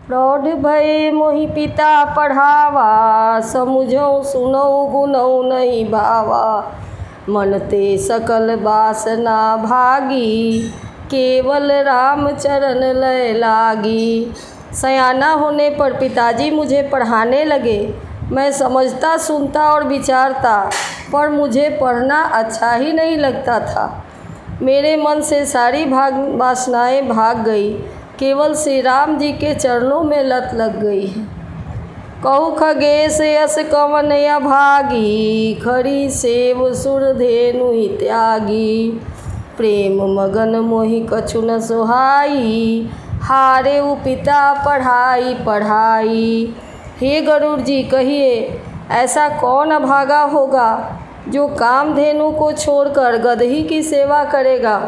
प्रौढ़ भय मोहि पिता पढ़ावा, समुझौ सुनौ गुनौ नहीं भावा। मन ते सकल बासना भागी, केवल राम चरण लय लागी। सयाना होने पर पिताजी मुझे पढ़ाने लगे। मैं समझता, सुनता और विचारता, पर मुझे पढ़ना अच्छा ही नहीं लगता था। मेरे मन से सारी वासनाएं भाग गई, केवल श्री राम जी के चरणों में लत लग गई। कहु खगेश यस कवन अभागी, खरी सेव सुर धेनु ही त्यागी। प्रेम मगन मोहि कछु न सुहाई, हारे उ पिता पढ़ाई पढ़ाई। हे गरुड़ जी, कहिए ऐसा कौन अभागा होगा जो कामधेनु को छोड़कर गदही की सेवा करेगा।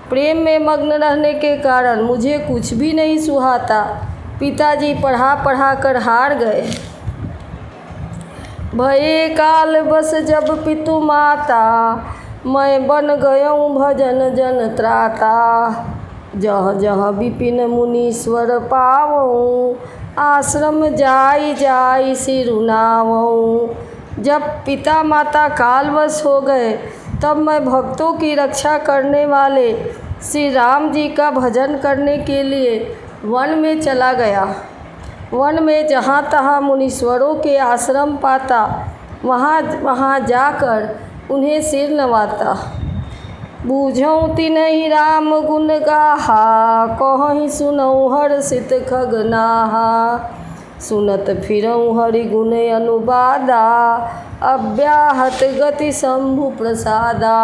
प्रेम में मग्न रहने के कारण मुझे कुछ भी नहीं सुहाता। पिताजी पढ़ा पढ़ा कर हार गए। भये काल बस जब पितु माता, मैं बन गयऊँ भजन जन त्राता। जह जह विपिन मुनीश्वर पावऊँ, आश्रम जाई जाई सिरुनावऊँ। जब पिता माता कालवश हो गए, तब मैं भक्तों की रक्षा करने वाले श्री राम जी का भजन करने के लिए वन में चला गया। वन में जहाँ तहाँ मुनीश्वरों के आश्रम पाता, वहाँ जाकर उन्हें सिर नवाता। बूझऊँ तिन्हि राम गुण गाहा, कहहीं सुनऊँ हर्षित खगनाहा। सुनत फिरऊँ हरि गुण अनुवादा, अव्याहत गति शंभु प्रसादा।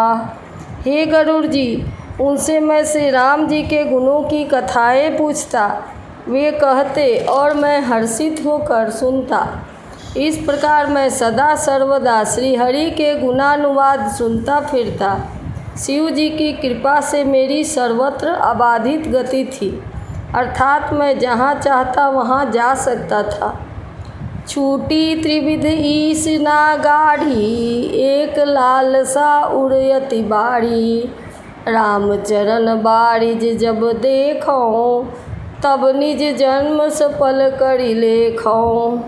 हे गरुड़ जी, उनसे मैं श्री राम जी के गुणों की कथाएं पूछता, वे कहते और मैं हर्षित होकर सुनता। इस प्रकार मैं सदा सर्वदा श्री हरि के गुणानुवाद सुनता फिरता। शिव जी की कृपा से मेरी सर्वत्र अबाधित गति थी, अर्थात मैं जहाँ चाहता वहाँ जा सकता था। छूटी त्रिविध ईश ना गाढ़ी, एक लालसा उड़यति बाड़ी। रामचरण बारिज जब देखऊँ, तब निज जन्म सफल करि लेखऊँ।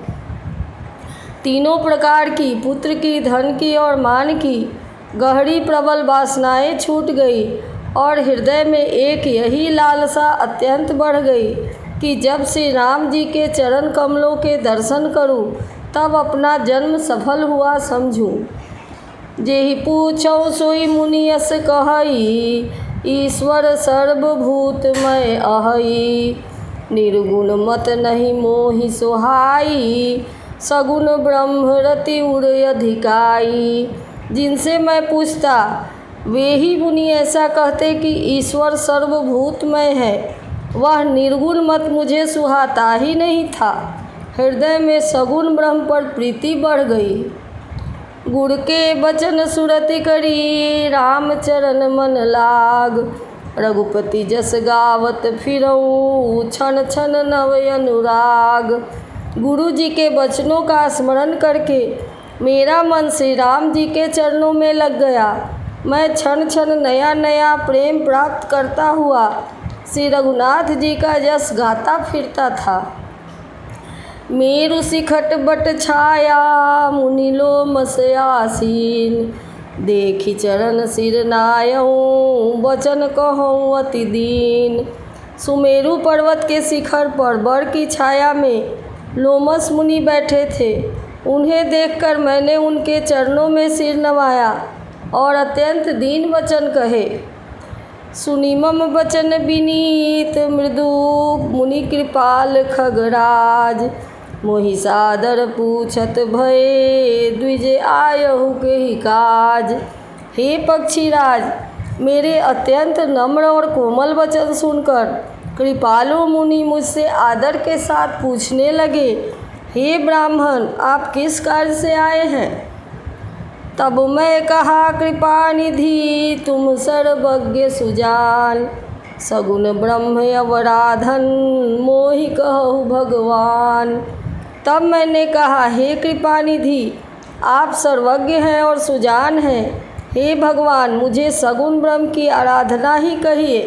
तीनों प्रकार की, पुत्र की, धन की और मान की गहरी प्रबल वासनाएं छूट गई और हृदय में एक यही लालसा अत्यंत बढ़ गई कि जब श्री राम जी के चरण कमलों के दर्शन करूं, तब अपना जन्म सफल हुआ समझूं। जेहि पूछऊँ सोई मुनियस कहई, ईश्वर सर्वभूतमय अहई। निर्गुण मत नहीं मोहि सोहाई, सगुण ब्रह्म रति उड़ अधिकाई। जिनसे मैं पूछता, वे ही मुनि ऐसा कहते कि ईश्वर सर्वभूतमय है। वह निर्गुण मत मुझे सुहाता ही नहीं था। हृदय में सगुण ब्रह्म पर प्रीति बढ़ गई। गुड़ के बचन सुरति करी, रामचरण मन लाग। रघुपति जस गावत फिरऊँ, क्षण क्षण नव अनुराग। गुरु जी के वचनों का स्मरण करके मेरा मन श्री राम जी के चरणों में लग गया। मैं क्षण क्षण नया नया प्रेम प्राप्त करता हुआ श्री रघुनाथ जी का यश गाता फिरता था। मेरु शिखट बट छाया, मुनिलोम से आसीन। देखी चरण सिर नायऊँ, वचन कहूँ अति दीन। सुमेरु पर्वत के शिखर पर बर की छाया में लोमस मुनि बैठे थे। उन्हें देखकर मैंने उनके चरणों में सिर नवाया और अत्यंत दीन वचन कहे। सुनिमम वचन विनीत मृदु, मुनि कृपाल खगराज। मोहि सादर पूछत भये, द्विज आयहु के ही काज। हे पक्षीराज, मेरे अत्यंत नम्र और कोमल वचन सुनकर कृपालु मुनि मुझसे आदर के साथ पूछने लगे, हे ब्राह्मण, आप किस कार्य से आए हैं। तब मैं कहा, कृपा निधि तुम सर्वज्ञ सुजान। सगुण ब्रह्म अवराधन, मोहि कहु भगवान। तब मैंने कहा, हे कृपा निधि, आप सर्वज्ञ हैं और सुजान हैं। हे भगवान, मुझे सगुण ब्रह्म की आराधना ही कहिए।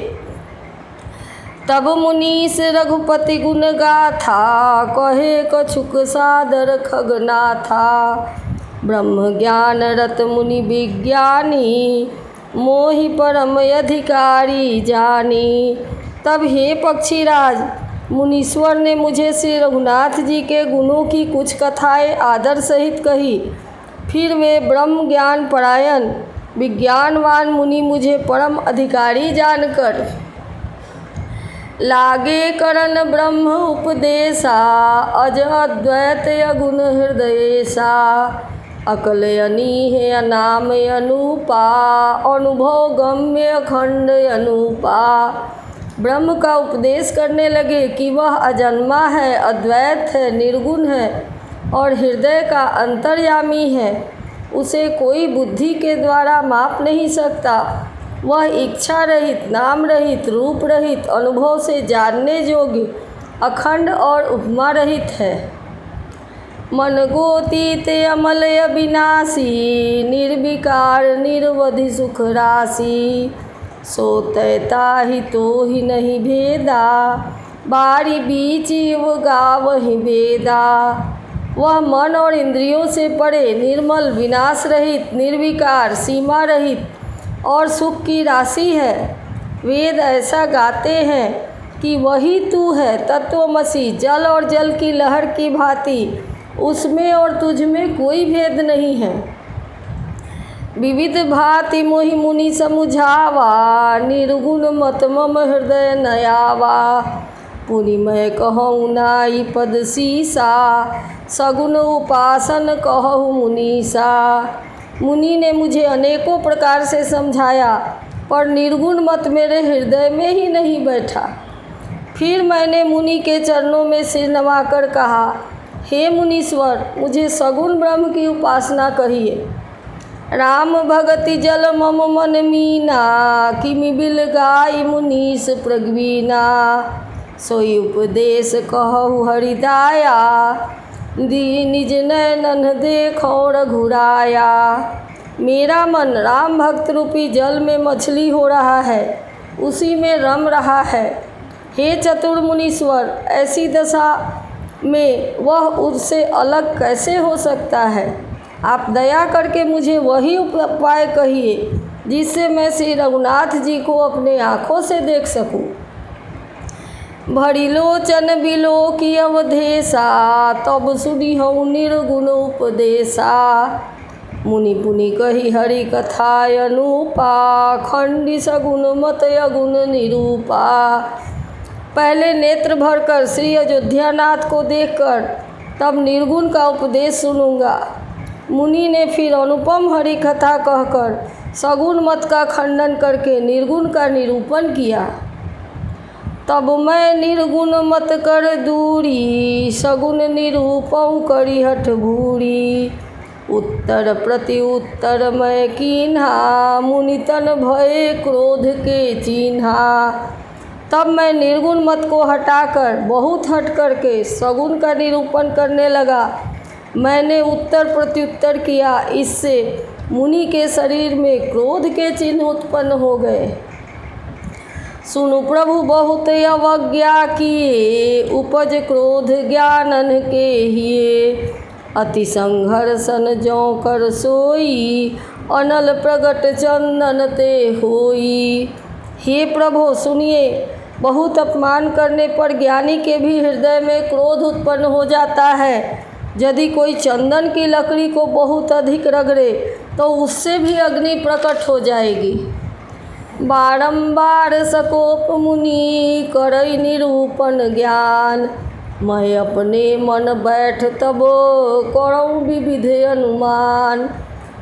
तब मुनीस रघुपति गुण गाथा, कहे कछुक सादर खगनाथा। ब्रह्म ज्ञान रत मुनि विज्ञानी, मोहि परम अधिकारी जानी। तब हे पक्षीराज, मुनीश्वर ने मुझे श्री रघुनाथ जी के गुणों की कुछ कथाएं आदर सहित कही। फिर वे ब्रह्म ज्ञान परायण विज्ञानवान मुनि मुझे परम अधिकारी जानकर लागे करन ब्रह्म उपदेशा। अज अद्वैत अगुण हृदयेशा, अकल अनीह अनाम अनूपा। अनुभव गम्य अखंड अनूपा। ब्रह्म का उपदेश करने लगे कि वह अजन्मा है, अद्वैत है, निर्गुण है और हृदय का अंतर्यामी है। उसे कोई बुद्धि के द्वारा माप नहीं सकता। वह इच्छा रहित, नाम रहित, रूप रहित, अनुभव से जानने योग्य, अखंड और उपमा रहित है। मन गोतीत अमल अविनाशी, निर्विकार निर्वधि सुख राशि। सोतैता ही तो ही नहीं भेदा, बारी बीच युव गावहि वेदा। वह मन और इंद्रियों से परे, निर्मल, विनाश रहित, निर्विकार, सीमा रहित और सुख की राशि है। वेद ऐसा गाते हैं कि वही तू है, तत्वमसि, जल और जल की लहर की भांति। उसमें और तुझ में कोई भेद नहीं है। विविध भांति मोहि मुनि समुझावा, निर्गुण मत मम हृदय नयावा। पुनि मैं कहूँ नाई पद सीसा, सगुण उपासन कहूँ मुनीसा। मुनि ने मुझे अनेकों प्रकार से समझाया, पर निर्गुण मत मेरे हृदय में ही नहीं बैठा। फिर मैंने मुनि के चरणों में सिर नवाकर कहा, हे मुनीश्वर, मुझे सगुण ब्रह्म की उपासना कहिए। राम भगति जल मम मन मीना, किमि बिल गाई मुनीस प्रगवीना। सोई उपदेश कहु हरिदाया, दी निज नैनन देखो रघुराया। मेरा मन राम भक्त रूपी जल में मछली हो रहा है, उसी में रम रहा है। हे चतुर मुनीश्वर, ऐसी दशा में वह उससे अलग कैसे हो सकता है। आप दया करके मुझे वही उपाय कहिए जिससे मैं श्री रघुनाथ जी को अपने आँखों से देख सकूं। भरी लोचन बिलो की अवधेशा, तब सुनिहु निर्गुण उपदेशा। मुनि पुनि कही हरि कथा अनूपा, खंडी सगुण मत अगुण निरूपा। पहले नेत्र भरकर श्री अयोध्यानाथ को देखकर तब निर्गुण का उपदेश सुनूंगा। मुनि ने फिर अनुपम हरि कथा कहकर सगुण मत का खंडन करके निर्गुण का निरूपण किया। तब मैं निर्गुण मत कर दूरी, सगुण निरूपऊ करी हठ भूरी। उत्तर प्रति उत्तर मैं कीन्हा, मुनि तन भये क्रोध के चिन्हा। तब मैं निर्गुण मत को हटाकर बहुत हट करके सगुण का निरूपण करने लगा। मैंने उत्तर प्रत्युत्तर किया, इससे मुनि के शरीर में क्रोध के चिन्ह उत्पन्न हो गए। सुनु प्रभु बहुत अवज्ञा किए, उपज क्रोध ज्ञानन के हिए। अति संघर्षन जौ कर सोई, अनल प्रगट चंदन ते होई। हे प्रभु सुनिए, बहुत अपमान करने पर ज्ञानी के भी हृदय में क्रोध उत्पन्न हो जाता है। यदि कोई चंदन की लकड़ी को बहुत अधिक रगड़े तो उससे भी अग्नि प्रकट हो जाएगी। बारंबार सकोप मुनि करई निरूपण ज्ञान, मैं अपने मन बैठ तब करऊँ विविध अनुमान।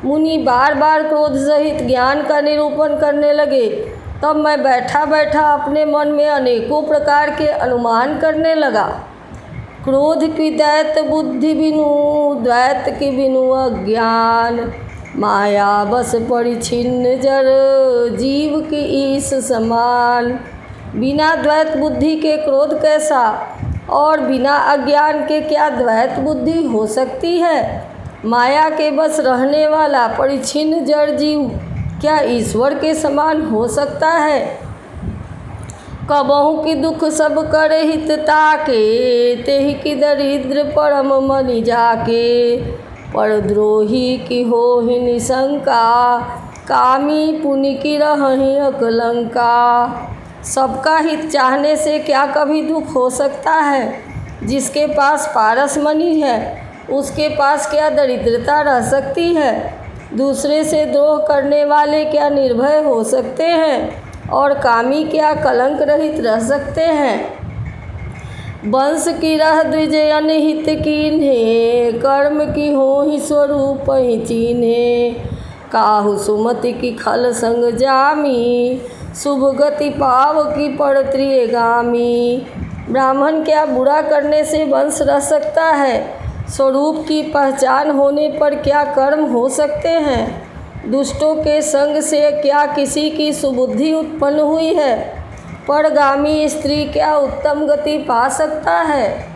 मुनि बार बार क्रोध सहित ज्ञान का निरूपण करने लगे। तब मैं बैठा बैठा अपने मन में अनेकों प्रकार के अनुमान करने लगा। क्रोध की दैत बुद्धि बिनु, द्वैत की बिनु अज्ञान। माया बस परिछिन्न जर, जीव की ईश समान। बिना द्वैत बुद्धि के क्रोध कैसा, और बिना अज्ञान के क्या द्वैत बुद्धि हो सकती है। माया के बस रहने वाला परिछिन्न जड़ जीव क्या ईश्वर के समान हो सकता है। कबहू की दुख सब करे हित ताके, तेहि की दरिद्र परम मनि जाके। परद्रोही की होहि निशंका, कामी पुनि की रहहि अकलंका। सबका हित चाहने से क्या कभी दुख हो सकता है? जिसके पास पारस मणि है उसके पास क्या दरिद्रता रह सकती है? दूसरे से द्रोह करने वाले क्या निर्भय हो सकते हैं? और कामी क्या कलंक रहित रह सकते हैं? वंश की रह द्विज अनहित कीन्हे, कर्म की होहि स्वरूप ही चीन्हे। काहू सुमति की खल संग जामी, शुभ गति पाव की परत्रियगामी। ब्राह्मण क्या बुरा करने से वंश रह सकता है? स्वरूप की पहचान होने पर क्या कर्म हो सकते हैं? दुष्टों के संग से क्या किसी की सुबुद्धि उत्पन्न हुई है? परगामी स्त्री क्या उत्तम गति पा सकता है?